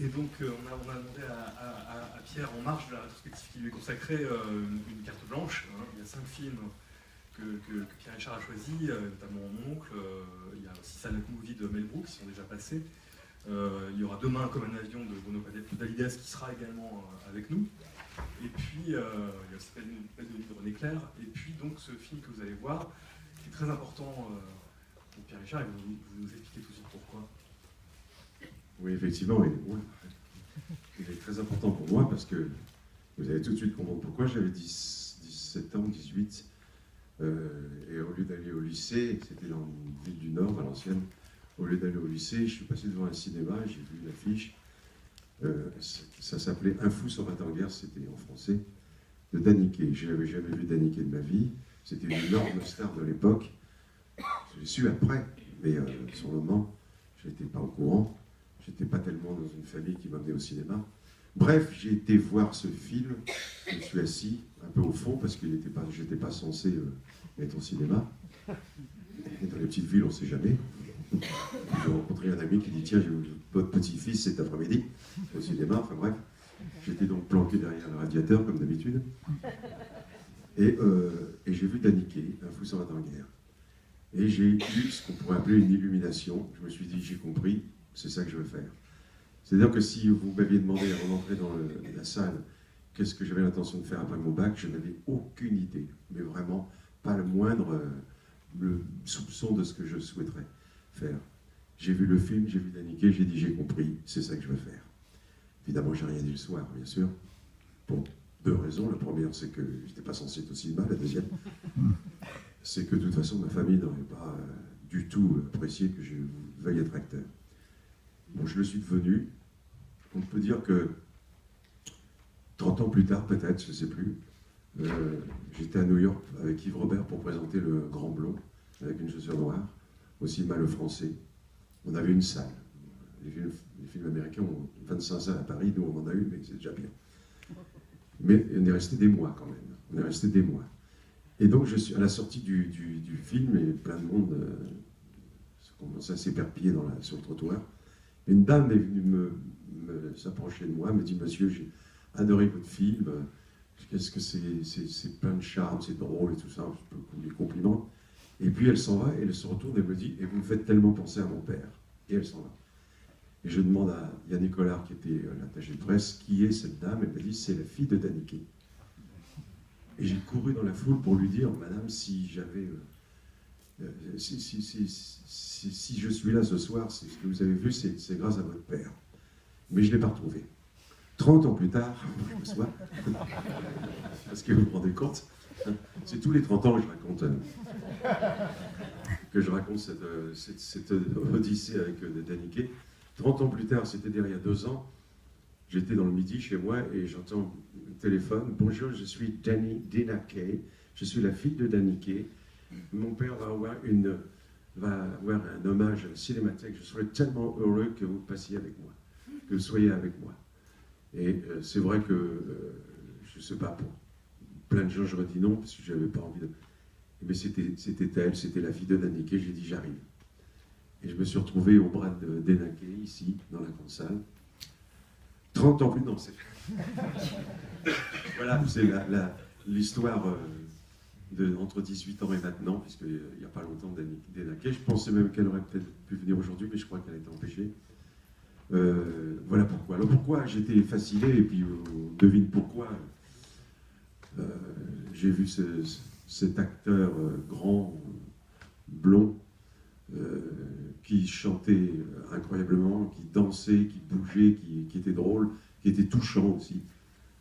Et donc, on a demandé à Pierre, en marge de la rétrospective qui lui est consacrée, une carte blanche. Hein. Il y a 5 films que Pierre Richard a choisis, notamment Mon oncle. Il y a aussi Silent Movie de Mel Brooks, qui sont déjà passés. Il y aura Demain comme un avion de Bruno Podalides, qui sera également avec nous. Et puis, il y a aussi Belle de nuit de René Clair. Et puis, donc, ce film que vous allez voir, qui est très important pour Pierre Richard, et vous nous expliquez tout de suite pourquoi. Oui, effectivement, il est très important pour moi parce que vous allez tout de suite comprendre pourquoi. J'avais 17 ans, 18, et au lieu d'aller au lycée, c'était dans une ville du Nord, Valenciennes, au lieu d'aller au lycée, je suis passé devant un cinéma, j'ai vu l'affiche, ça s'appelait Un fou sur 20 ans de guerre, c'était en français, de Daniquet. Je n'avais jamais vu Daniquet de ma vie, c'était une énorme star de l'époque. Je l'ai su après, mais sur le moment, je n'étais pas au courant. J'étais pas tellement dans une famille qui m'amenait au cinéma. Bref, j'ai été voir ce film. Je me suis assis un peu au fond parce que j'étais pas censé être au cinéma. Et dans les petites villes, on ne sait jamais. J'ai rencontré un ami qui dit tiens, j'ai vu votre petit-fils cet après-midi au cinéma. Enfin bref, j'étais donc planqué derrière le radiateur comme d'habitude. Et j'ai vu Daniquet, Un fou sans la guerre. Et j'ai eu ce qu'on pourrait appeler une illumination. Je me suis dit j'ai compris. C'est ça que je veux faire. C'est-à-dire que si vous m'aviez demandé avant d'entrer dans la salle qu'est-ce que j'avais l'intention de faire après mon bac, je n'avais aucune idée, mais vraiment pas le moindre le soupçon de ce que je souhaiterais faire. J'ai vu le film, j'ai vu Daniquet, j'ai dit j'ai compris, c'est ça que je veux faire. Évidemment, j'ai rien dit le soir, bien sûr, pour 2 raisons. La première, c'est que je n'étais pas censé être au cinéma. La deuxième, c'est que de toute façon, ma famille n'aurait pas du tout apprécié que je veuille être acteur. Bon, je le suis devenu. On peut dire que 30 ans plus tard, peut-être, je ne sais plus, j'étais à New York avec Yves Robert pour présenter Le Grand Blond, avec une chaussure noire, au cinéma Le Français. On avait une salle. Les films américains ont 25 salles à Paris, nous on en a une, mais c'est déjà bien. Mais on est resté des mois quand même. On est resté des mois. Et donc, je suis à la sortie du film, et plein de monde commençait à s'éperpiller sur le trottoir. Une dame est venue s'approcher de moi, me dit « Monsieur, j'ai adoré votre film, qu'est-ce que c'est plein de charme, c'est drôle et tout ça, les compliments. » Et puis elle s'en va, et elle se retourne et me dit « Et vous me faites tellement penser à mon père. » Et elle s'en va. Et je demande à Yannick Collard, qui était l'attaché de presse, qui est cette dame. Elle me dit « C'est la fille de Daniquet. » Et j'ai couru dans la foule pour lui dire « Madame, si j'avais... si je suis là ce soir, c'est ce que vous avez vu, c'est grâce à votre père. » Mais je ne l'ai pas retrouvé. 30 ans plus tard, je me souviens, parce que vous vous rendez compte, c'est tous les 30 ans que je raconte cette odyssée avec Daniquet. 30 ans plus tard, c'est-à-dire il y a 2 ans, j'étais dans le Midi chez moi et j'entends le téléphone. « Bonjour, je suis Daniquet, je suis la fille de Daniquet. Mon père va avoir un hommage à la Cinémathèque. Je serais tellement heureux que vous passiez avec moi, que vous soyez avec moi. » Et c'est vrai que, je ne sais pas, pour plein de gens, j'aurais dit non, parce que je n'avais pas envie de... Mais c'était elle, c'était la fille de Daniquet. J'ai dit j'arrive. Et je me suis retrouvé au bras de Daniquet, ici, dans la grande salle. 30 ans plus, non, c'est... Voilà, c'est l'histoire... entre 18 ans et maintenant, puisqu'il n'y a pas longtemps Daniquet. Je pensais même qu'elle aurait peut-être pu venir aujourd'hui, mais je crois qu'elle a été empêchée. Voilà pourquoi. Alors pourquoi j'étais fasciné, et puis on devine pourquoi. J'ai vu cet acteur grand, blond, qui chantait incroyablement, qui dansait, qui bougeait, qui était drôle, qui était touchant aussi.